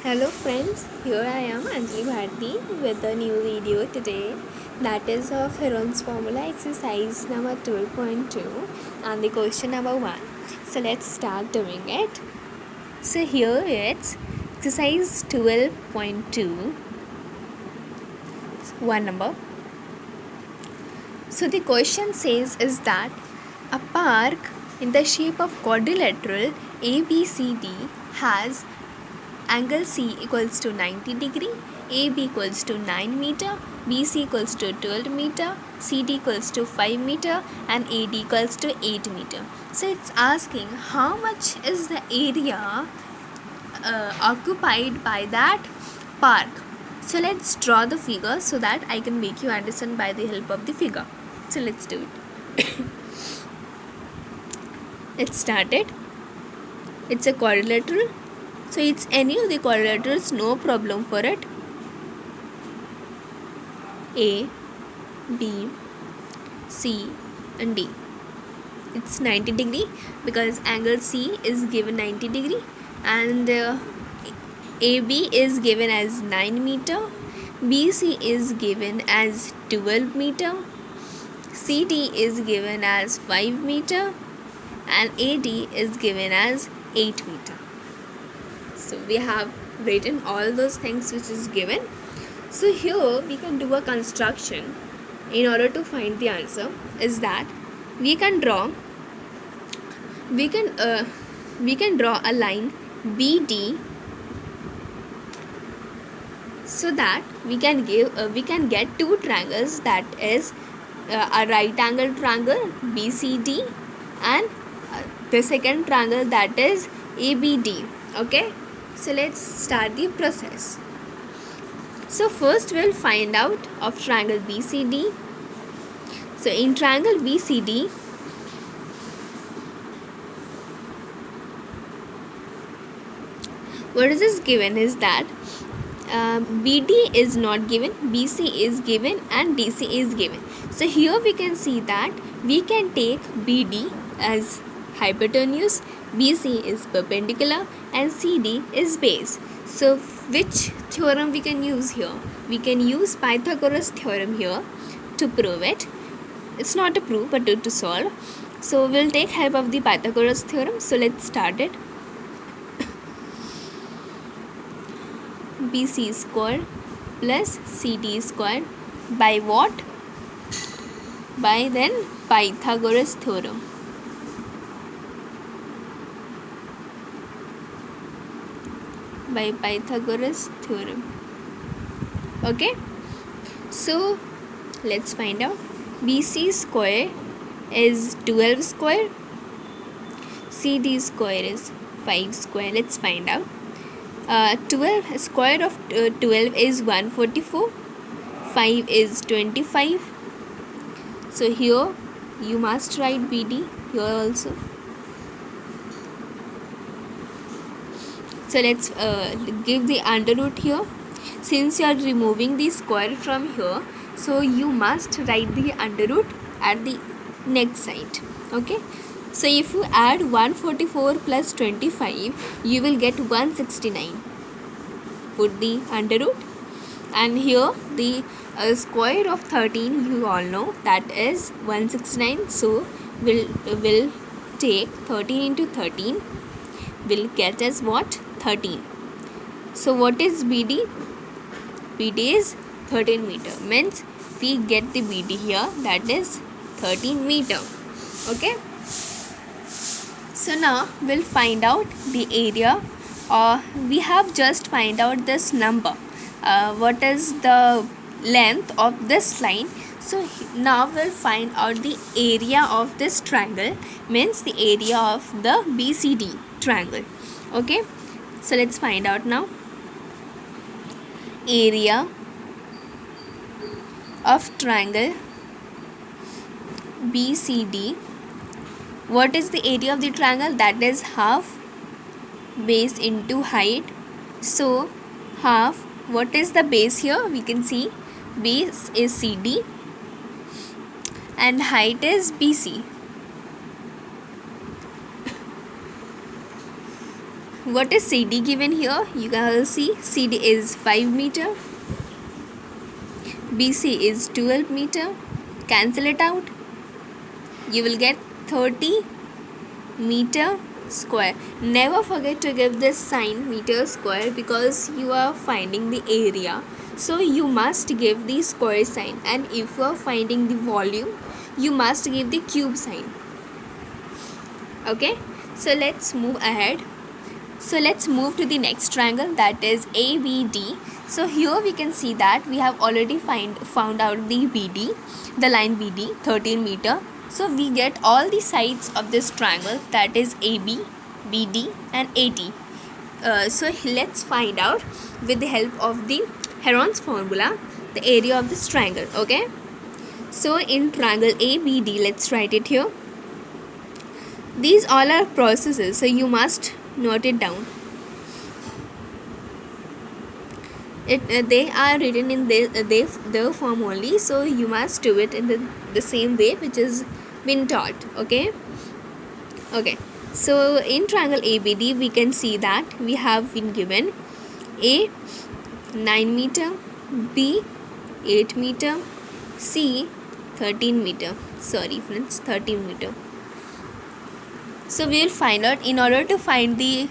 Hello friends, here I am Anjali Bharti with a new video today, that is of Heron's formula exercise number 12.2 and the question number 1. So let's start doing it. So here it's exercise 12.2, one number. So the question says is that a park in the shape of quadrilateral ABCD has angle C equals to 90 degree, AB equals to 9 meter, BC equals to 12 meter, CD equals to 5 meter and AD equals to 8 meter. So it's asking how much is the area occupied by that park. So let's draw the figure so that I can make you understand by the help of the figure. So let's do it. Let's start it. It's a quadrilateral. So it's any of the quadrilaterals, no problem for it. A, B, C and D. It's 90 degree because angle C is given 90 degree and AB is given as 9 meter, BC is given as 12 meter, CD is given as 5 meter and AD is given as 8 meter. So we have written all those things which is given. So here we can do a construction in order to find the answer is that we can draw a line BD so that we can get two triangles, that is a right angle triangle BCD and the second triangle, that is ABD. Okay, so let's start the process. So first we'll find out of triangle BCD. So in triangle BCD, what is this given is that BD is not given, BC is given and DC is given. So here we can see that we can take BD as hypotenuse, BC is perpendicular and CD is base. So which theorem we can use here? We can use Pythagoras theorem here to prove it. It's not to prove but to solve. So we'll take help of the Pythagoras theorem. So let's start it. BC square plus CD square by what? By then Pythagoras theorem. By Pythagoras theorem. Okay, so let's find out. BC square is 12 square, CD square is 5 square. Let's find out. 12 square of 12 is 144, 5 is 25. So here you must write BD here also. So let's give the under root here. Since you are removing the square from here, so you must write the under root at the next side. Okay, so if you add 144 plus 25, you will get 169. Put the under root, and here the square of 13 you all know, that is 169. So we'll take 13 into 13, will get us what? 13. So what is BD? BD is 13 meter, means we get the BD here, that is 13 meter. Okay, so now we'll find out the area. We have just find out this number, what is the length of this line. So now we'll find out the area of this triangle, means the area of the BCD triangle. Okay, so let's find out now. Area of triangle BCD. What is the area of the triangle? That is half base into height. So half, what is the base here? We can see base is CD and height is BC. What is CD given here? You can see CD is 5 meter, BC is 12 meter. Cancel it out. You will get 30 meter square. Never forget to give this sign meter square because you are finding the area. So you must give the square sign, and if you are finding the volume, you must give the cube sign. Okay, so let's move ahead. So let's move to the next triangle, that is ABD. So here we can see that we have already found out the BD, the line BD, 13 meter. So we get all the sides of this triangle, that is AB, BD and AD. So let's find out with the help of the Heron's formula the area of this triangle. Okay, so in triangle ABD, let's write it here. These all are processes, so you must note it down. They are written in their form only, so you must do it in the same way which is been taught. Okay, so in triangle ABD we can see that we have been given A 9 meter, B 8 meter, C 13 meter. Sorry friends, 13 meter. So we will find out, in order to find the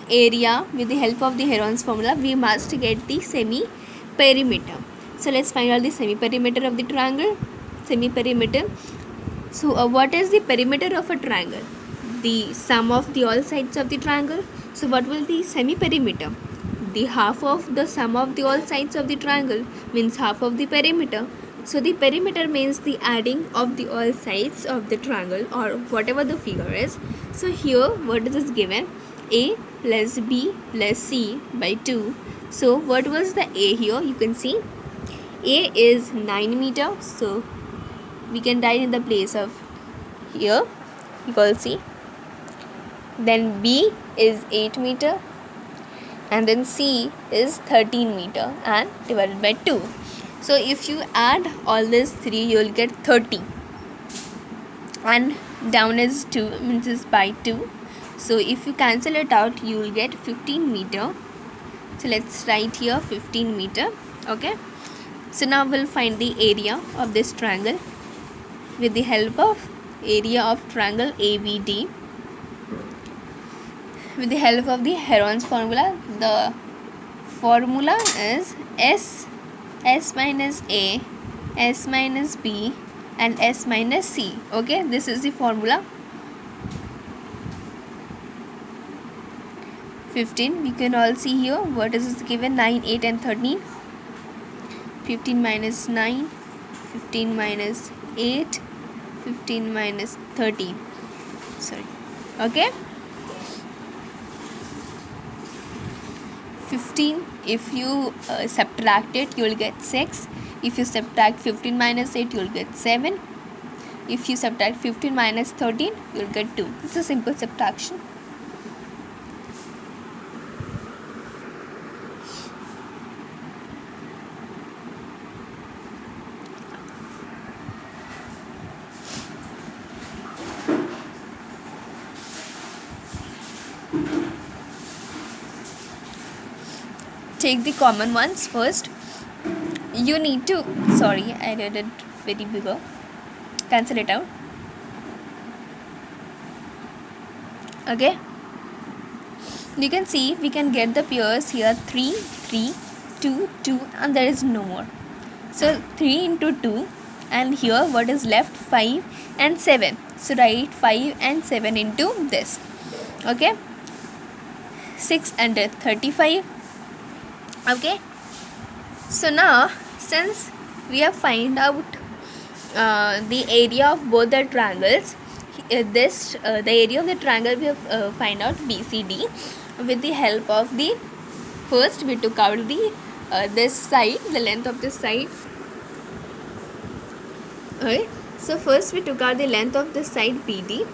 area with the help of the Heron's formula, we must get the semi-perimeter. So let's find out the semi-perimeter of the triangle. Semi-perimeter. So what is the perimeter of a triangle? The sum of the all sides of the triangle. So what will be semi-perimeter? The half of the sum of the all sides of the triangle means half of the perimeter. So the perimeter means the adding of the all sides of the triangle or whatever the figure is. So here what is this given? A plus B plus C by 2. So what was the A here? You can see A is 9 meter. So we can write in the place of here. You can see. Then B is 8 meter. And then C is 13 meter and divided by 2. So if you add all these three, you will get 30. And down is 2, means is by 2. So if you cancel it out, you will get 15 meter. So let's write here 15 meter. Okay. So now we'll find the area of this triangle with the help of area of triangle ABD. With the help of the Heron's formula, the formula is S minus A, S minus B and S minus C. Okay, this is the formula. 15, we can all see here what is given, 9, 8 and 13. 15 minus 9, 15 minus 8, 15 minus 13. Sorry. Okay. 15, if you subtract it, you will get 6. If you subtract 15 minus 8, you will get 7. If you subtract 15 minus 13, you will get 2. It's a simple subtraction. Take the common ones first. You need to, sorry, I did it very bigger. Cancel it out. Okay. You can see we can get the pairs here 3, 3, 2, 2 and there is no more. So 3 into 2 and here what is left, 5 and 7. So write 5 and 7 into this. Okay. 6 under 35. Okay, so now since we have find out the area of both the triangles, the area of the triangle we have find out BCD with the help of the, first we took out the this side, the length of this side. Okay, so first we took out the length of this side BD.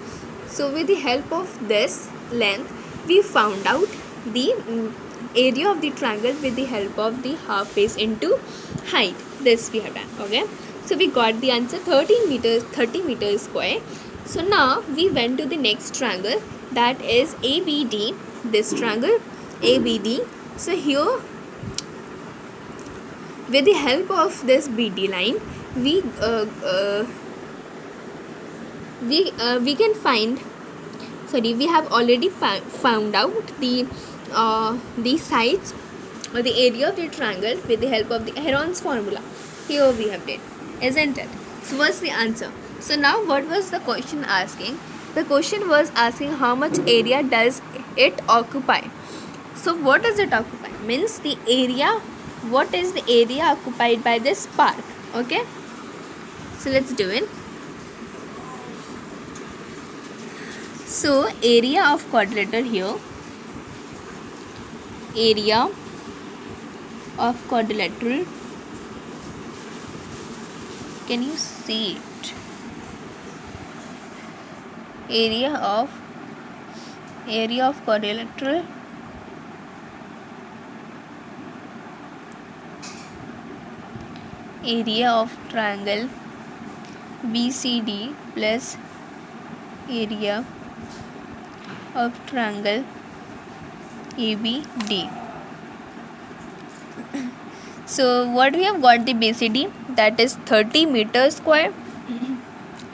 So with the help of this length we found out the area of the triangle with the help of the half base into height. This we have done. Okay, so we got the answer 30 meters square. So now we went to the next triangle, that is ABD. this triangle ABD. So here, with the help of this BD line, we can find, sorry, we have already found out the sides or the area of the triangle with the help of the Heron's formula. Here we have did, isn't it? So what's the answer? So now what was the question asking? The question was asking how much area does it occupy. So what does it occupy? Means the area, what is the area occupied by this park? Okay, so let's do it. So area of quadrilateral here, area of quadrilateral, can you see it? Area of quadrilateral area of triangle BCD plus area of triangle ABD. So what we have got, the BCD, that is 30 meters square.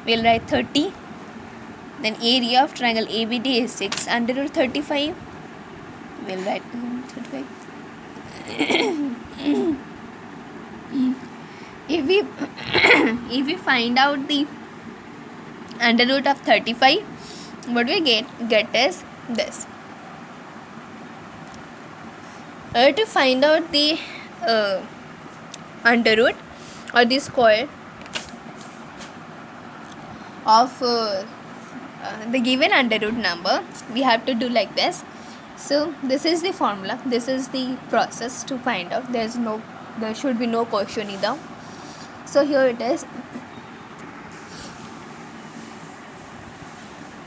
We'll write 30. Then area of triangle ABD is 6 under root 35. We'll write 35. if we find out the under root of 35, what we get is this. To find out the under root or the square of the given under root number, we have to do like this. So this is the formula, this is the process to find out. There should be no question either. So here it is.